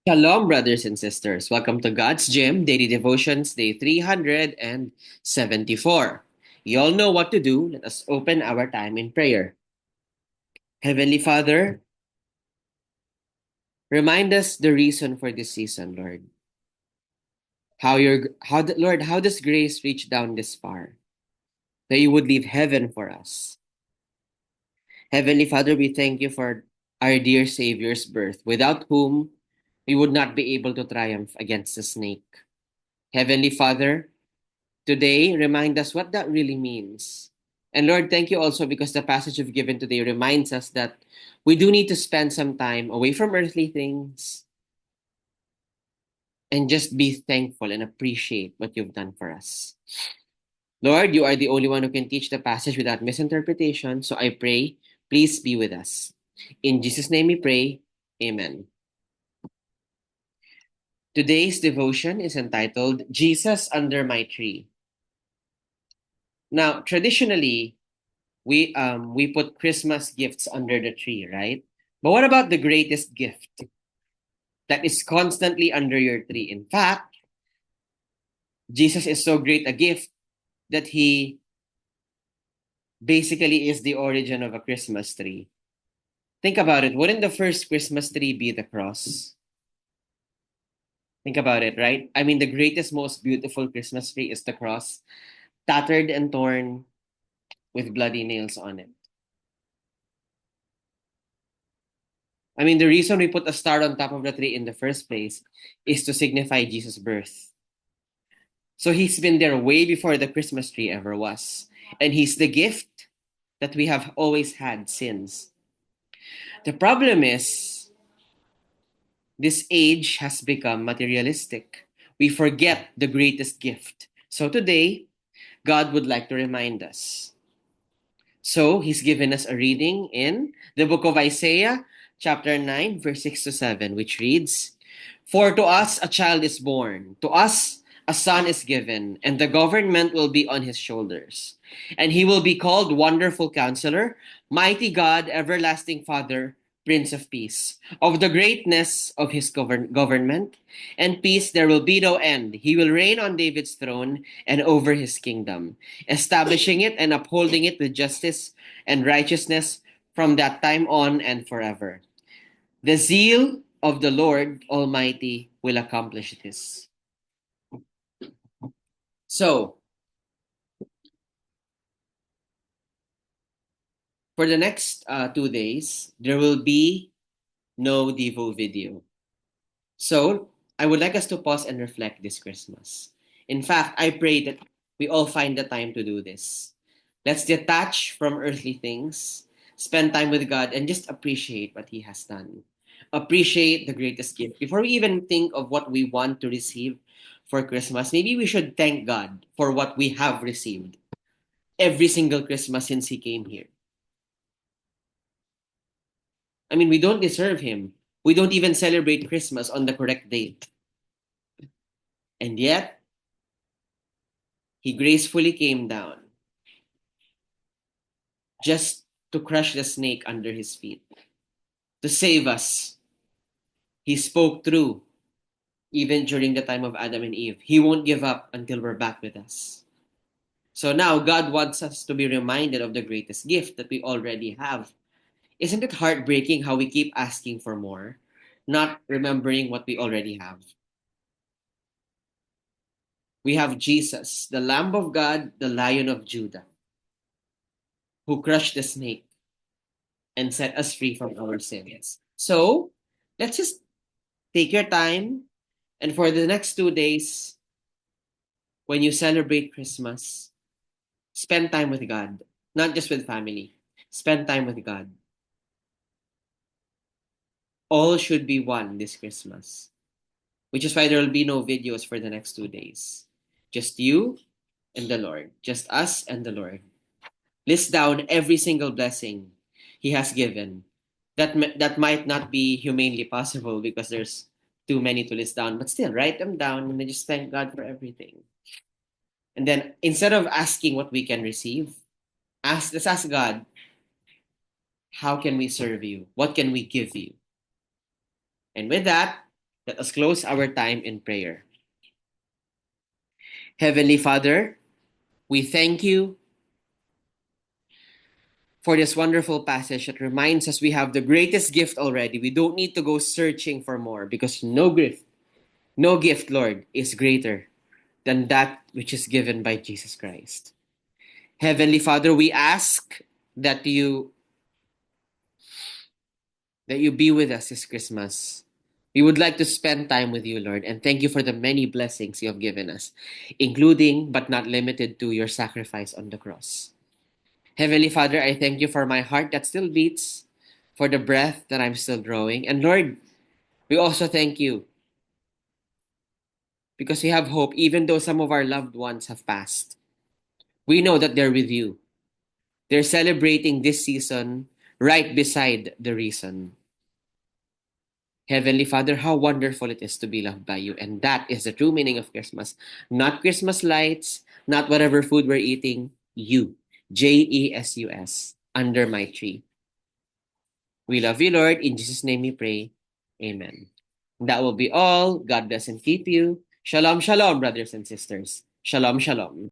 Shalom, brothers and sisters. Welcome to God's Gym Daily Devotions, day 374. You all know what to do. Let us open our time in prayer. Heavenly Father, remind us the reason for this season, Lord. Lord, how does grace reach down this far? That you would leave heaven for us. Heavenly Father, we thank you for our dear Savior's birth, without whom we would not be able to triumph against the snake. Heavenly Father, today, remind us what that really means. And Lord, thank you also because the passage you've given today reminds us that we do need to spend some time away from earthly things and just be thankful and appreciate what you've done for us. Lord, you are the only one who can teach the passage without misinterpretation, so I pray, please be with us. In Jesus' name we pray, Amen. Today's devotion is entitled Jesus Under My Tree. Now, traditionally, we put Christmas gifts under the tree, right? But what about the greatest gift that is constantly under your tree? In fact, Jesus is so great a gift that he basically is the origin of a Christmas tree. Think about it. Wouldn't the first Christmas tree be the cross? Think about it, right? I mean, the greatest, most beautiful Christmas tree is the cross, tattered and torn with bloody nails on it. I mean, the reason we put a star on top of the tree in the first place is to signify Jesus' birth. So he's been there way before the Christmas tree ever was. And he's the gift that we have always had since. The problem is, this age has become materialistic. We forget the greatest gift. So today, God would like to remind us. So he's given us a reading in the book of Isaiah, chapter 9, verse 6 to 7, which reads, "For to us a child is born, to us a son is given, and the government will be on his shoulders. And he will be called Wonderful Counselor, Mighty God, Everlasting Father, Prince of Peace. Of the greatness of his government and peace there will be no end. He will reign on David's throne and over his kingdom, establishing it and upholding it with justice and righteousness from that time on and forever. The zeal of the Lord Almighty will accomplish this." So, for the next 2 days, there will be no Devo video. So, I would like us to pause and reflect this Christmas. In fact, I pray that we all find the time to do this. Let's detach from earthly things, spend time with God, and just appreciate what He has done. Appreciate the greatest gift. Before we even think of what we want to receive for Christmas, maybe we should thank God for what we have received every single Christmas since He came here. I mean, we don't deserve Him. We don't even celebrate Christmas on the correct date. And yet, He gracefully came down just to crush the snake under His feet, to save us. He spoke through even during the time of Adam and Eve. He won't give up until we're back with us. So now God wants us to be reminded of the greatest gift that we already have. Isn't it heartbreaking how we keep asking for more, not remembering what we already have? We have Jesus, the Lamb of God, the Lion of Judah, who crushed the snake and set us free from our sins. So let's just take your time, and for the next 2 days, when you celebrate Christmas, spend time with God, not just with family. Spend time with God. All should be one this Christmas, which is why there will be no videos for the next 2 days. Just you and the Lord, just us and the Lord. List down every single blessing He has given. That might not be humanly possible because there's too many to list down, but still write them down and then just thank God for everything. And then instead of asking what we can receive, let's ask God, how can we serve you? What can we give you? And with that, Let us close our time in prayer. Heavenly Father, we thank you for this wonderful passage that reminds us we have the greatest gift already. We don't need to go searching for more because no gift, Lord, is greater than that which is given by Jesus Christ. Heavenly Father, we ask that you be with us this Christmas. We would like to spend time with you, Lord, and thank you for the many blessings you have given us, including but not limited to your sacrifice on the cross. Heavenly Father, I thank you for my heart that still beats, for the breath that I'm still drawing. And Lord, we also thank you because we have hope even though some of our loved ones have passed. We know that they're with you. They're celebrating this season right beside the reason. Heavenly Father, how wonderful it is to be loved by you. And that is the true meaning of Christmas. Not Christmas lights, not whatever food we're eating. You, Jesus, under my tree. We love you, Lord. In Jesus' name we pray. Amen. That will be all. God bless and keep you. Shalom, shalom, brothers and sisters. Shalom, shalom.